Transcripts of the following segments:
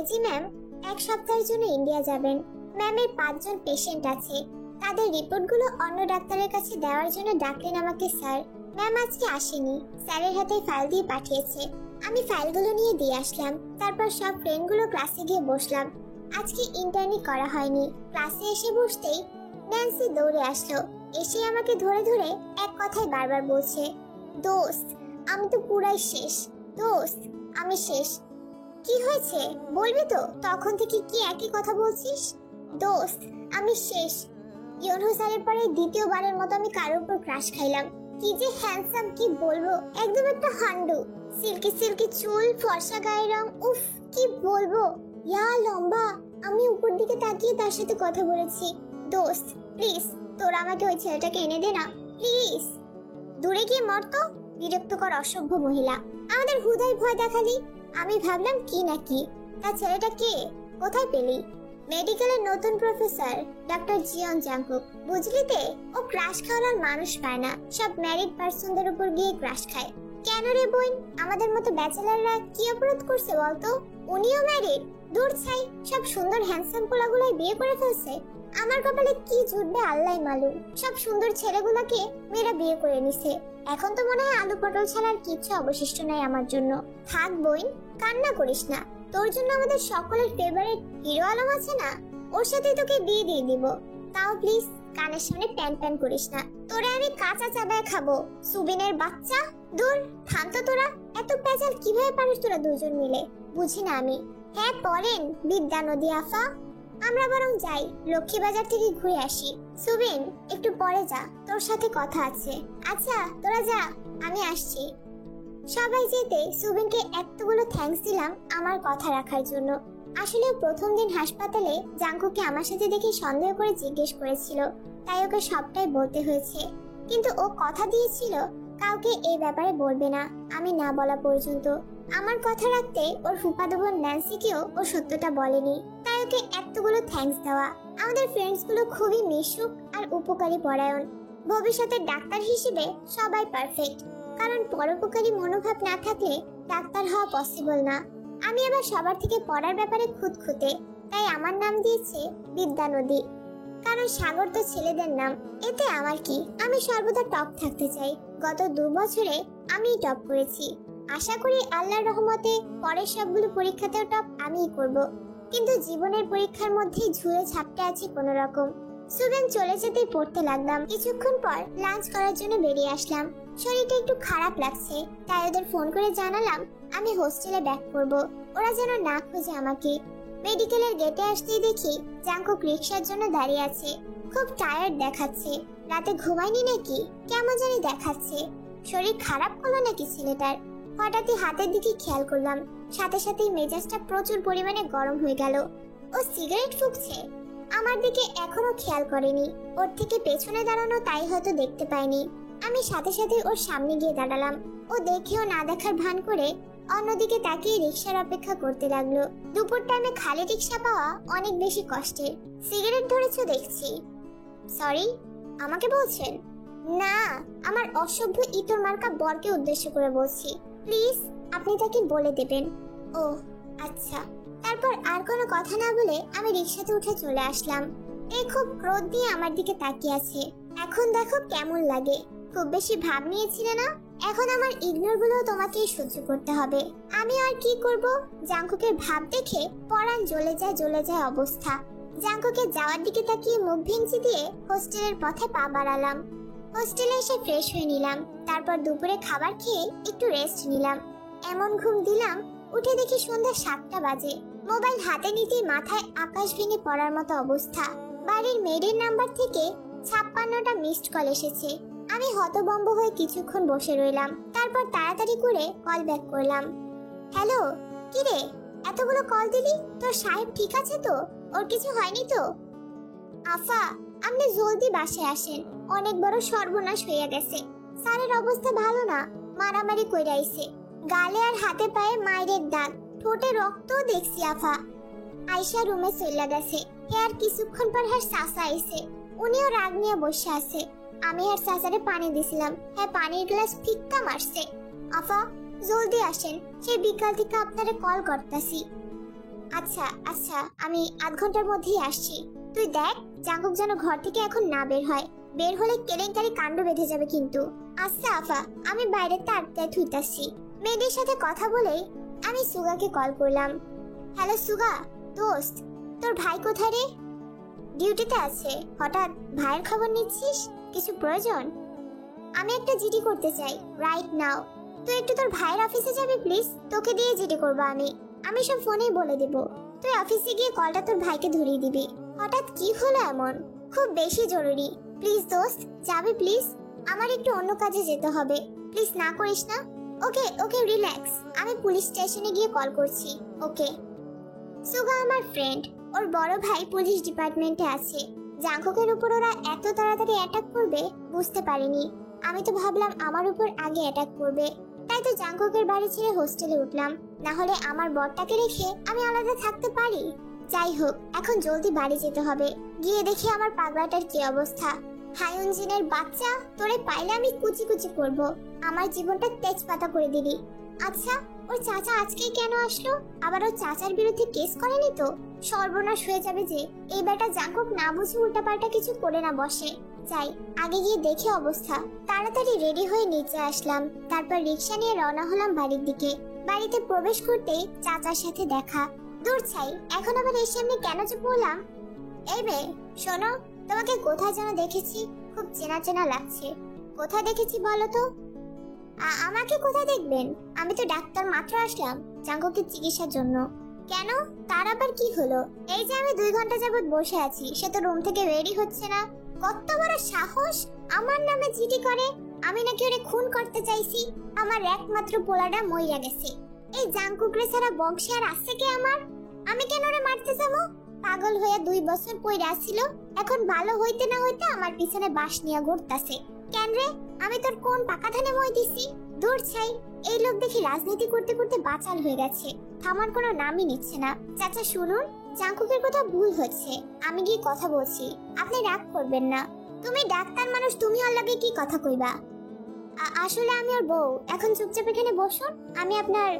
AG ma'am 1 সপ্তাহের জন্য India যাবেন। ম্যামের 5 জন পেশেন্ট আছে, তাদের রিপোর্টগুলো অন্য ডাক্তারের কাছে দেওয়ার জন্য ডাকলেন আমাকে স্যার। ম্যাম আজকে আসেনি, স্যারের হাতে ফাইল দিয়ে পাঠিয়েছে। আমি ফাইলগুলো নিয়ে দিয়ে আসলাম, তারপর সব ফ্রেন্ডগুলো ক্লাসে গিয়ে বসলাম। আজকে ইন্টার্নি করা হয়নি। ক্লাসে এসে বসতেই ন্যান্সি দৌড়ে আসলো, এসে আমাকে ধরে ধরে এক কথাই বারবার বলছে, দোস্ত আমি তো পুরাই শেষ, দোস্ত আমি শেষ। কি হয়েছে বলবি তো? তখন থেকে কি একই কথা বলছিস? দোস্ত আমি শেষ। ইউনহু স্যারের পরে দ্বিতীয়বারের মতো আমি কারোর উপর ক্রাশ খাইলাম। কি যে হ্যান্ডসাম, কি বলবো, একদম একটা হান্ডু। সিল্কি সিল্কি চুল, ফর্সা গায়ের রং, উফ কি বলবো, ইয়া লম্বা। আমি উপর দিকে তাকিয়ে তার সাথে কথা বলেছি, দোস্ত প্লিজ তোরা আমাকে ওই ছেলেটাকে এনে দে না প্লিজ। দূরে গিয়ে মরতো, বিরক্তকর অসভ্য মহিলা। আমাদের হুদায় ভয় দেখালি। আমি ভাবলাম কি না কি, তার ছেলেটা কে, কোথায় পেলি? মেডিকেলের নতুন প্রফেসর ডক্টর জিয়ন জাংকুক। বুঝলি তে, ও ক্রাশ খাওয়ার মানুষ পায় না, সব ম্যারিড পার্সনদের উপর গিয়ে ক্রাশ খায়। কেন রে বোন, আমাদের মতো ব্যাচেলাররা কি অপরাধ করছে বলতো? উনিও ম্যারিড, দূর ছাই, সব সুন্দর হ্যান্ডসাম পোলাগুলাই বিয়ে করে ফেলছে। আমার কপালে কি জুটবে আল্লাহ মালুম, সব সুন্দর ছেলেগুলোকে মেয়েরা বিয়ে করে নিছে। এখন তো মনে হয় আলু পটল ছাড়ার কিছু অবশিষ্ট নাই আমার জন্য। থাক বোন, কান্না করিস না, তোর জন্য আমাদের সকলের ফেভারিট হিরো আলম আছে না, ওর সাথে তোকে বিয়ে দিয়ে দিব। তাও প্লিজ কানের সামনে প্যান প্যান করিস না, তোরা আমি কাঁচা চাবায় খাবো, সুবিনের বাচ্চা। দূর থাম তো তোরা, এত পেঁচাল কিভাবে পারিস তোরা দুজন মিলে, বুঝি না আমি। হ্যাঁ পড়েন বিদ্যা নদী আফা, আমরা বরং যাই লক্ষ্মীবাজার থেকে ঘুরে আসি। সুবিন একটু পরে যা, তোর সাথে কথা আছে। আচ্ছা তোরা যা, আমি আসছি। সবাই যেতে সুবিনকে এতগুলো থ্যাঙ্কস দিলাম আমার কথা রাখার জন্য। আসলে প্রথম দিন হাসপাতালে জাংকুকে আমার সাথে দেখে সন্দেহ করে জিজ্ঞেস করেছিল, তাই ওকে সবটাই বলতে হয়েছে। কিন্তু ও কথা দিয়েছিল কাউকে এই ব্যাপারে বলবে না, আমি না বলা পর্যন্ত। আমার কথা রাখতে ওর ফুফাতো বোন ন্যান্সিকেও ও সত্যটা বলেনি, তাই ওকে এতগুলো থ্যাঙ্কস দেওয়া। আমাদের ফ্রেন্ডস গুলো খুবই মিশুক আর উপকারী পরায়ণ। ভবিষ্যতে ডাক্তার হিসেবে সবাই পারফেক্ট, কারণ পরোপকারী মনোভাব না থাকলে ডাক্তার হওয়া পসিবল না। আমি আবার সবার থেকে পড়ার ব্যাপারে খুঁতখুঁতে, তাই আমার নাম দিয়েছে বিদ্যা নদী। কারণ সাগর তো ছেলেদের নাম, এতে আমার কি, আমি সর্বদা টপ থাকতে চাই। গত 2 বছরে আমি টপ করেছি, আশা করি আল্লাহর রহমতে পরের সবগুলো পরীক্ষাতেও টপ আমিই করব। কিন্তু জীবনের পরীক্ষার মধ্যেই ঝুলে ছাপতে আছি কোনো রকম। সুবেন চলে যেতেই পড়তে লাগলাম। কিছুক্ষণ পর লাঞ্চ করার জন্য বেরিয়ে আসলাম। শরীরটা একটু খারাপ লাগছে, তাই ওদের ফোন করে জানালাম আমি হোস্টেলে ব্যাক করব, ওরা যেন না খুঁজে আমাকে। মেডিকেলের গেটে আসতেই দেখি জাংকুক রিক্সার জন্য দাঁড়িয়ে আছে। খুব টায়ার্ড দেখাচ্ছে, রাতে ঘুমায়নি নাকি কেমন জানি দেখাচ্ছে। শরীর খারাপ হলো নাকি ছেলেটার? হঠাৎই হাতের দিকে খেয়াল করলাম, সাথে সাথেই মেজাজটা প্রচুর পরিমাণে গরম হয়ে গেল। ও সিগারেট ফুঁকছে, আমার দিকে এখনো খেয়াল করেনি। ওর থেকে পেছনে দাঁড়ানো, তাই হয়তো দেখতে পাইনি। আমি সাথে সাথে ওর সামনে গিয়ে দাঁড়ালাম। ও দেখেও না দেখার ভান করে অন্যদিকে তাকিয়ে রিক্সার অপেক্ষা করতে লাগলো। দুপুর টাইমে খালি রিক্সা পাওয়া অনেক বেশি কষ্টের। সিগারেট ধরেছো দেখছি। সরি, আমাকে বলছেন? না, আমার অসভ্য ইতর মার্কা বরকে উদ্দেশ্য করে বলছি। প্লিজ আপনি তাকে বলে দেবেন। ও আচ্ছা। তারপর আর কোনো কথা না বলে আমি রিক্সাতে উঠে চলে আসলাম। এই খুব ক্রোধ দিয়ে আমার দিকে তাকিয়ে আছে। এখন দেখো কেমন লাগে। খুব বেশি ভাব নিয়েছিলে না, এখন আমার ইগনোর গুলো তোমাকেই সহ্য করতে হবে। আমি আর কি করব? জাংকুকের ভাব দেখে পরাণ জ্বলে যায় অবস্থা। জাংকুকে যাওয়ার দিকে তাকিয়ে মুখ ভেঙচি দিয়ে হোস্টেলের পথে পা বাড়ালাম। হোস্টেলে এসে ফ্রেশ হয়ে নিলাম, তারপর দুপুরে খাবার খেয়ে একটু রেস্ট নিলাম। এমন ঘুম দিলাম, উঠে দেখি সন্ধ্যা 7টা বাজে। মোবাইল হাতে নিতেই মাথায় আকাশ ভেঙে পড়ার মতো অবস্থা। বাড়ির মেয়েদের নাম্বার থেকে 56টা মিসড কল এসেছে। আমি হতভম্ব হয়ে কিছুক্ষণ বসে রইলাম, তারপর তাড়াতাড়ি করে কল ব্যাক করলাম। হ্যালো, কি রে এতগুলো কল দিলি? তোর সাহেব ঠিক আছে তো? ওর কিছু হয়নি তো? আফা, আপনি জলদি বাসায় আসেন, অনেক বড় সর্বনাশ হইয়া গেছে। স্যারের অবস্থা ভালো না, মারামারি কইরা আইছে। গালে আর হাতে পায়ে মায়ের দাগ, ঠোঁটে রক্তও দেখছি আফা। আয়শা রুমে চলে গেছে। আর কিছুক্ষণ পর হার চাচা আইছে, উনিও রাগ নিয়ে বসে আছে। আমি আর চাচারে পানি দিছিলাম, হ্যাঁ পানির গ্লাস ফিক্কা মারছে। আফা জলদি আসেন, সে বিকাল থেকে আপনারে কল করতেছি। আচ্ছা আচ্ছা, আমি আধ ঘন্টার মধ্যেই আসছি। তুই দেখ জাঙ্কুক যেন ঘর থেকে এখন না বের হয়। বের হলে কেলেঙ্কারি কাণ্ড বেঁধে যাবে কিন্তু। আচ্ছা আফা, আমি বাইরেতে আটকায় থুইতাছি। মেয়েদের সাথে কথা বলে আমি সুগাকে কল করলাম। হ্যালো সুগা, দোস্ত তোর ভাই কোথায় রে? ডিউটিতে আছে। হঠাৎ ভাইয়ের খবর নিচ্ছিস? কিছু প্রয়োজন? আমি একটা জিডি করতে চাই রাইট নাও। তুই একটু তোর ভাইয়ের অফিসে যাবি প্লিজ, তোকে দিয়ে জিডি করবো আমি সব ফোনেই বলে দেব। তুই অফিসে গিয়ে কলটা তোর ভাইকে ধরিয়ে দিবি। হঠাৎ কি হলো এমন? খুব বেশি জরুরি। প্লিজ দোস্ত, যাবি প্লিজ? আমার একটু অন্য কাজে যেতে হবে। প্লিজ না করিস না। ওকে ওকে, রিল্যাক্স। আমি পুলিশ স্টেশনে গিয়ে কল করছি। ওকে। সুগা আমার ফ্রেন্ড, ওর বড় ভাই পুলিশ ডিপার্টমেন্টে আছে। জাঙ্কুকের উপর ওরা এত তাড়াতাড়ি অ্যাটাক করবে বুঝতে পারিনি। আমি তো ভাবলাম আমার উপর আগে অ্যাটাক করবে, তাই তো জাঙ্কুকের বাড়ি ছেড়ে হোস্টেলে উঠলাম। না হলে আমার বরটাকে রেখে আমি আলাদা থাকতে পারি? যাই হোক, এখন জলদি বাড়ি যেতে হবে। গিয়ে দেখি আমার পাগলাটার কি অবস্থা। হায়ুনজিনের বাচ্চা, তোরে পাইলে আমি কুচি কুচি করব। আমার জীবনটা তেজপাতা করে দিবি। আচ্ছা, ওর চাচা আজকেই কেন আসলো? আবার ওর চাচার বিরুদ্ধে কেস করেনি তো? সর্বনাশ হয়ে যাবে যে। এই বেটা জাঙ্কুক না বুঝে উল্টাপাল্টা কিছু করে না বসে। যাই, আগে গিয়ে দেখে অবস্থা। তাড়াতাড়ি রেডি হয়ে নিচে আসলাম। তারপর রিক্সা নিয়ে রওনা হলাম বাড়ির দিকে। বাড়িতে প্রবেশ করতেই চাচার সাথে দেখা। দূর ছাই, এখন আবার এর সামনে কেন যে বললাম? এই মেয়ে শোনো, তোমাকে কোথায় যেন দেখেছি, খুব চেনা চেনা লাগছে। কোথায় দেখেছি বলো তো? আমাকে কোথায় দেখবেন? আমি তো ডাক্তার মাত্র আসলাম জাঙ্কুকের চিকিৎসার জন্য। কেন, তার আবার কি হলো? এই যে আমি 2 ঘন্টা যাবত বসে আছি, সে তো রুম থেকে বেরই হচ্ছে না। কত বড় সাহস আমার নামে জিডি করে! আমি নাকি ওরে খুন করতে চাইছি। আমার একমাত্র পোলাটা মইরা গেছে। এই জাঙ্কুকরে ছাড়া বংশে আর আছে কে আমার? আমি কেন ওরে মারতে যাবো? পাগল হয়ে 2 বছর পইরা ছিল, এখন ভালো হইতে না হইতে আমার পিছনে বাঁশ নিয়ে ঘুরতাছে। কেন রে, আমি তোর কোন পাকা ধানে মই দিছি? দূর ছাই, এই লোক দেখি রাজনীতি করতে করতে বাচাল হয়ে গেছে, থামার কোনো নামই নিচ্ছে না। চাচা শুনুন, জাঙ্কুকের কথা ভুল হচ্ছে। আমি গিয়ে কথা বলছি, আপনি রাগ করবেন না। তুমি ডাক্তার মানুষ, তুমি ওর লগে কি কথা কইবা? আসলে আমি ওর বউ। এখন চুপচাপ এখানে বসুন, আমি আপনার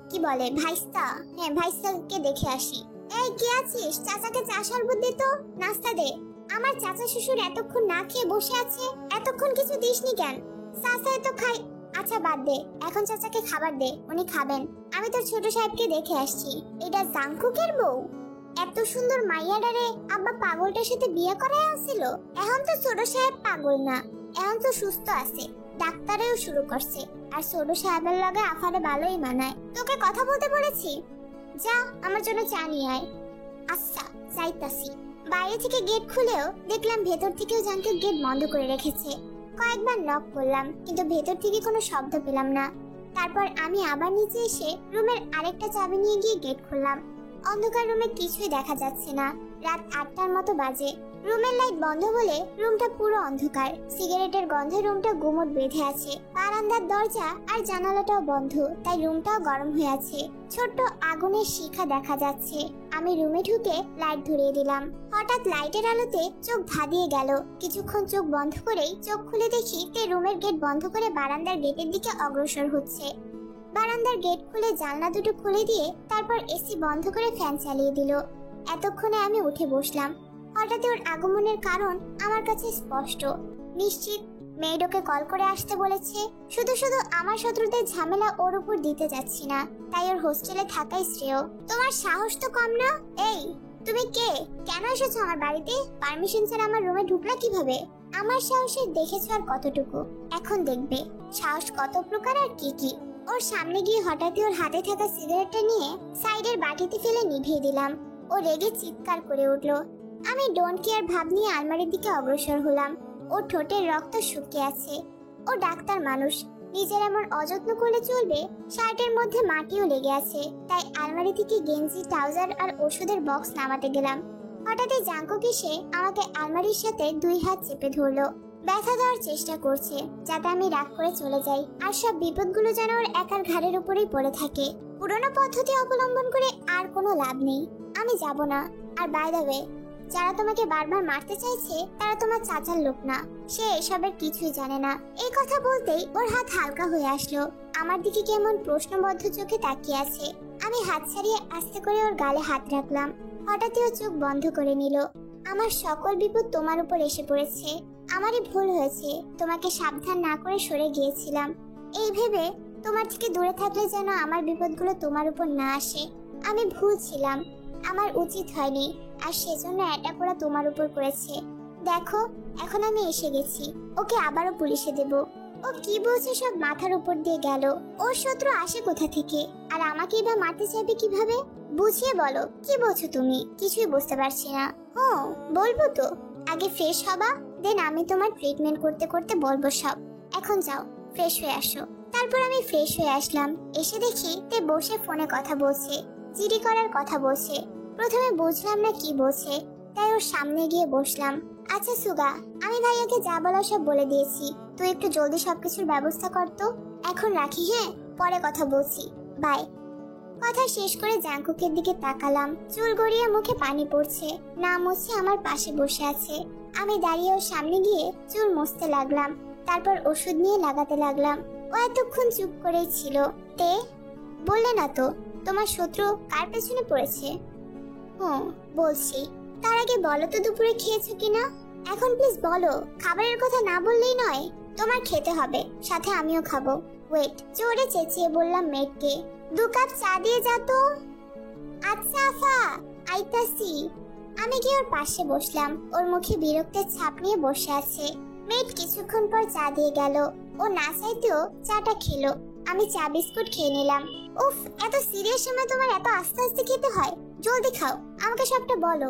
কি বলে ভাইস্তা, হ্যাঁ ভাইস্তাকে দেখে আসি। এই কে আছিস? চাচাকে চা শরবত দে তো, নাস্তা দে। আমার চাচা শ্বশুর এতক্ষণ না খেয়ে বসে আছে, এতক্ষণ কিছু দিসনি কেন? চাচা তো খাই। আচ্ছা বাদ দে, এখন চাচাকে খাবার দে, উনি খাবেন। আমি তোর ছোট সাহেবকে দেখে আসছি। এটা জাঙ্কুকের বউ? এত সুন্দর মাইয়াডারে আব্বা পাগলটার সাথে বিয়ে করায় আসছিল। এখন তো ছোট সাহেব পাগল না, এখন তো সুস্থ আছে, ডাক্তারেও শুরু করছে। আর ছোট সাহেবের লগে আফারে ভালোই মানায়। তোকে কথা বলতে বলেছি, যা আমার জন্য চা নিয়ে আয়। আচ্ছা যাইতাছি। বাইরে থেকে গেট খুলেও দেখলাম ভেতর থেকেও জাঙ্কুক গেট বন্ধ করে রেখেছে। কয়েকবার নক করলাম কিন্তু ভেতর থেকে কোনো শব্দ পেলাম না। তারপর আমি আবার নিচে এসে রুমের আরেকটা চাবি নিয়ে গিয়ে গেট খুললাম। অন্ধকার রুমে কিছুই দেখা যাচ্ছে না। রাত 8টার মতো বাজে। রুমের লাইট বন্ধ বলে রুমটা পুরো অন্ধকার। সিগারেটের গন্ধে রুমটা গুমট বেঁধে আছে। বারান্দার দরজা আর জানালাটাও বন্ধ, তাই রুমটাও গরম হয়ে আছে। ছোট্ট আগুনের শিখা দেখা যাচ্ছে। আমি রুমে ঢুকে লাইট ধরিয়ে দিলাম। হঠাৎ লাইটের আলোতে চোখ ধাঁধিয়ে গেল। কিছুক্ষণ চোখ বন্ধ করেই চোখ খুলে দেখি তে রুমের গেট বন্ধ করে বারান্দার গেটের দিকে অগ্রসর হচ্ছে। বারান্দার গেট খুলে জানলা দুটো খুলে দিয়ে তারপর এসি বন্ধ করে ফ্যান চালিয়ে দিল। এতক্ষণে আমি উঠে বসলাম। হঠাৎ ওর আগমনের কারণ আমার কাছে স্পষ্ট। নিশ্চিত মেয়েডোকে কল করে আসতে বলেছে। শুধু শুধু আমার শত্রুদের ঝামেলা ওর উপর দিতে যাচ্ছি না, তাই ওর হোস্টেলে থাকাই শ্রেয়। তোমার সাহস তো কম না। এই তুমি কে? কেন এসেছো আমার বাড়িতে? পারমিশন ছাড়া আমার রুমে ঢুকলা কিভাবে? আমার সাহসের দেখেছো আর কতটুকু? এখন দেখবে সাহস কত প্রকার আর কি কি। ওর সামনে গিয়ে হঠাৎই ওর হাতে থাকা সিগারেটটা নিয়ে সাইডের বাটিতে ফেলে নিভিয়ে দিলাম। ও রেগে চিৎকার করে উঠলো। আমি ডোন্ট কেয়ার ভাব নিয়ে আলমারির দিকে অগ্রসর হলাম। ওর ঠোঁটের রক্ত শুকিয়ে আছে। ও ডাক্তার মানুষ, নিজের এমন অযত্ন করলে চলবে? শার্টের মধ্যে মাটিও লেগে আছে, তাই আলমারি থেকে গেঞ্জি, ট্রাউজার আর ওষুধের বক্স নামাতে গেলাম। হঠাৎই জাঙ্কুক এসে আমাকে আলমারির সাথে 2 হাত চেপে ধরলো। ব্যথা দেওয়ার চেষ্টা করছে যাতে আমি রাগ করে চলে যাই, আর সব বিপদগুলো যেন ওর একার ঘাড়ের উপরেই পড়ে থাকে। পুরনো পদ্ধতি অবলম্বন করে আর কোনো লাভ নেই, আমি যাব না। আর বাই দ্য ওয়ে, যারা তোমাকে বারবার মারতে চাইছে তারা তোমার চাচার লোক না, সে এসবের কিছুই জানে না। এই কথা বলতেই ওর হাত হালকা হয়ে আসলো। আমার দিকে কেমন প্রশ্নবদ্ধ চোখে তাকিয়ে আছে। আমি হাত ছাড়িয়ে আস্তে করে ওর গালে হাত রাখলাম। হঠাৎই ও চোখ বন্ধ করে নিল। আমার সকল বিপদ তোমার উপর এসে পড়েছে। আমারই ভুল হয়েছে, তোমাকে সাবধান না করে সরে গিয়েছিলাম এই ভেবে তোমার থেকে দূরে থাকলে যেন আমার বিপদগুলো তোমার উপর না আসে। আমি ভুল ছিলাম, আমার উচিত হয়নি, আর সেজন্য অ্যাটাক ওরা তোমার উপর করেছে। দেখো এখন আমি এসে গেছি, ওকে আবারও পুলিশে দেব। ও কি বলছে সব মাথার উপর দিয়ে গেল। ওর শত্রু আসে কোথা থেকে, আর আমাকেই বা মারতে চাইবে কিভাবে? বুঝিয়ে বলো, কি বলছো তুমি? কিছুই বুঝতে পারছি না। ও বলবো তো, আগে ফ্রেশ হবা, দেন আমি তোমার ট্রিটমেন্ট করতে করতে বলবো সব। এখন যাও ফ্রেশ হয়ে আসো। তারপর আমি ফ্রেশ হয়ে আসলাম। এসে দেখি তে বসে ফোনে কথা বলছে, জিডি করার কথা বলছে। প্রথমে বুঝলাম না কি বলছে, তাই ওর সামনে গিয়ে বসলাম। আচ্ছা সুগা, আমি ভাইয়াকে যা বলা সব বলে দিয়েছি, তুই একটু জলদি সবকিছুর ব্যবস্থা কর তো। এখন রাখি, হ্যাঁ, পরে কথা বলছি, বাই। কথা শেষ করে জাঙ্কুকের দিকে তাকালাম। চুল গড়িয়ে মুখে পানি পড়ছে, না মুছে আমার পাশে বসে আছে। আমি দাঁড়িয়ে ওর সামনে গিয়ে চুল মুছতে লাগলাম, তারপর ওষুধ নিয়ে লাগাতে লাগলাম। ও এতক্ষণ চুপ করেই ছিল। তে বললে না তো তোমার শত্রু কার পেছনে পড়েছে? হুম বলছি, তার আগে বলো তো দুপুরে খেয়েছো কিনা? এখন প্লিজ বলো, খাবারের কথা না বললেই নয়। তোমার খেতে হবে, সাথে আমিও খাবো। ওয়েট, জোরে চেঁচিয়ে বললাম মেয়েটকে, 2 কাপ চা দিয়ে যা তো। আচ্ছা আফা, আইতাছি। আমি গিয়ে ওর পাশে বসলাম। ওর মুখে বিরক্তের ছাপ নিয়ে বসে আছে। মেয়েট কিছুক্ষণ পর চা দিয়ে গেল। ও না চাইতেও চাটা খেলো। আমি চা বিস্কুট খেয়ে নিলাম। উফ, এত সিরিয়াস সময় তোমার এত আস্তে আস্তে খেতে হয়? জলদি খাও, আমাকে সবটা বলো।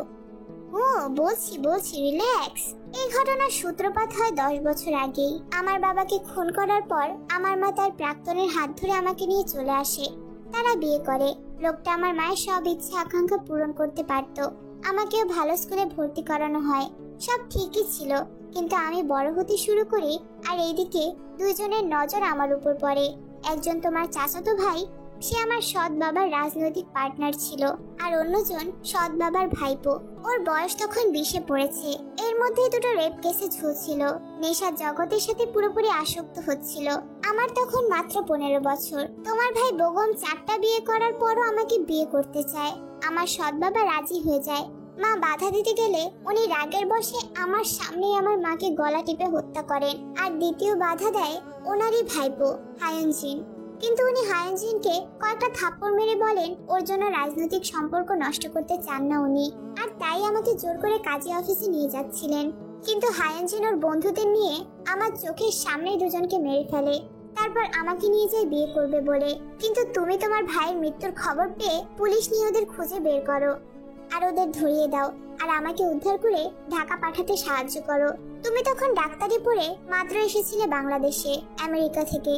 ও বলছি বলছি, রিল্যাক্স। এই ঘটনার সূত্রপাত হয় 10 বছর আগেই। আমার বাবাকে খুন করার পর আমার মা তার প্রাক্তনের হাত ধরে আমাকে নিয়ে চলে আসে। তারা বিয়ে করে। লোকটা আমার মায়ের সব ইচ্ছা আকাঙ্ক্ষা পূরণ করতে পারতো। আমাকেও ভালো স্কুলে ভর্তি করানো হয়। সব ঠিকই ছিল, কিন্তু আমি বড় হতে শুরু করি, আর এইদিকে দুইজনের নজর আমার উপর পড়ে। একজন তোমার চাচাতো ভাই, সে আমার সৎ বাবার রাজনৈতিক পার্টনার ছিল, আর অন্যজন সৎ বাবার ভাইপো। ওর বয়স তখন 20-এ পড়েছে। এর মধ্যে দুটো রেপ কেসে ঝুলছিল, নেশার জগতের সাথে পুরোপুরি আসক্ত হচ্ছিল। আমার তখন মাত্র 15 বছর। তোমার ভাই বেগম 4টা বিয়ে করার পরও আমাকে বিয়ে করতে চায়। আমার সৎ বাবা রাজি হয়ে যায়। মা বাধা দিতে গেলে উনি রাগের বশে আমার সামনেই আমার মাকে গলা টিপে হত্যা করেন। আর দ্বিতীয় বাধা দেয় ওনারই ভাইপো হায়নজিন। কিন্তু উনি হায়নজিনকে কয়েকটা থাপ্পড় মেরে বলেন ওর জন্য রাজনৈতিক সম্পর্ক নষ্ট করতে চান না উনি, আর তাই আমাকে জোর করে কাজী অফিসে নিয়ে যাচ্ছিলেন। কিন্তু হায়নজিন ওর বন্ধুদের নিয়ে আমার চোখের সামনে দুজনকে মেরে ফেলে। তারপর আমাকে নিয়ে যায় বিয়ে করবে বলে। কিন্তু তুমি তোমার ভাইয়ের মৃত্যুর খবর পেয়ে পুলিশ নিয়ে ওদের খুঁজে বের করো, আর ওদের ধরিয়ে দাও, আর আমাকে উদ্ধার করে ঢাকা পাঠাতে সাহায্য করো। তুমি তখন ডাক্তারি পড়ে মাত্র এসেছিলে বাংলাদেশে, আমেরিকা থেকে।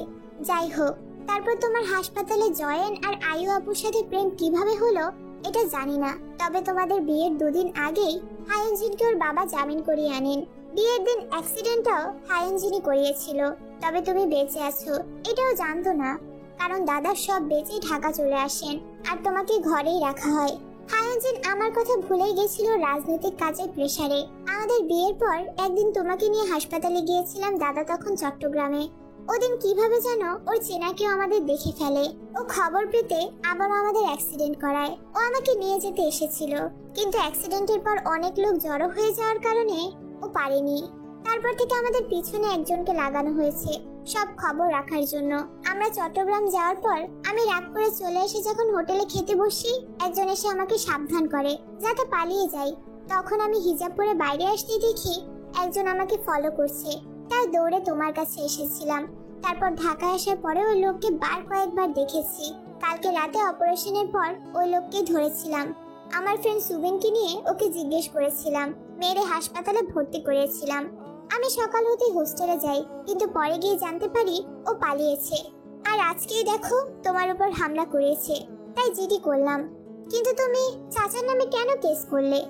যাই হোক, তারপর তোমার হাসপাতালে জয়েন আর আয়ু আপুর সাথে প্রেম কিভাবে হলো এটা জানি না, তবে তোমাদের বিয়ের 2 দিন আগেই হায়নজিনকে ওর বাবা জামিন করিয়ে আনেন। বিয়ের দিন অ্যাক্সিডেন্টটাও হায়নজিনই করিয়েছিল, তবে তুমি বেঁচে আছো এটাও জানতো না, কারণ দাদা সব বেঁচেই ঢাকা চলে আসেন, আর তোমাকে ঘরেই রাখা হয়। হায়নজিন আমার কথা ভুলেই গেছিল রাজনৈতিক কাজের প্রেসারে। আমাদের বিয়ের পর একদিন তোমাকে নিয়ে হাসপাতালে গিয়েছিলাম, দাদা তখন চট্টগ্রামে। ওদিন কিভাবে যেন ওর চেনা কেউ আমাদের দেখে ফেলে। ও খবর পেতে আবারও আমাদের অ্যাক্সিডেন্ট করায়। ও আমাকে নিয়ে যেতে এসেছিল, কিন্তু অ্যাক্সিডেন্টের পর অনেক লোক জড়ো হয়ে যাওয়ার কারণে ও পারেনি। তারপর থেকে আমাদের পিছনে একজনকে লাগানো হয়েছে সব খবর রাখার জন্য। আমরা চট্টগ্রাম যাওয়ার পর আমি রাগ করে চলে এসে যখন হোটেলে খেতে বসি, একজন এসে আমাকে সাবধান করে যাতে পালিয়ে যাই। তখন আমি হিজাব পরে বাইরে আসতে দেখি একজন আমাকে ফলো করছে, তাই দৌড়ে তোমার কাছে এসেছিলাম। তারপর ঢাকায় আসার পরে ওই লোককে কয়েকবার দেখেছি। কালকে রাতে অপারেশনের পর ওই লোককে ধরেছিলাম। আমার ফ্রেন্ড সুবিনকে নিয়ে ওকে জিজ্ঞেস করেছিলাম, মেরে হাসপাতালে ভর্তি করেছিলাম। আমি সকাল হতে হোস্টেলে যাই, কিন্তু পরে গিয়ে জানতে পারি ও পালিয়েছে। আর আজকেই দেখো তোমার উপর হামলা করেছে, তাই জিডি করলাম। কিন্তু তুমি চাচার নামে কেন কেস করলে?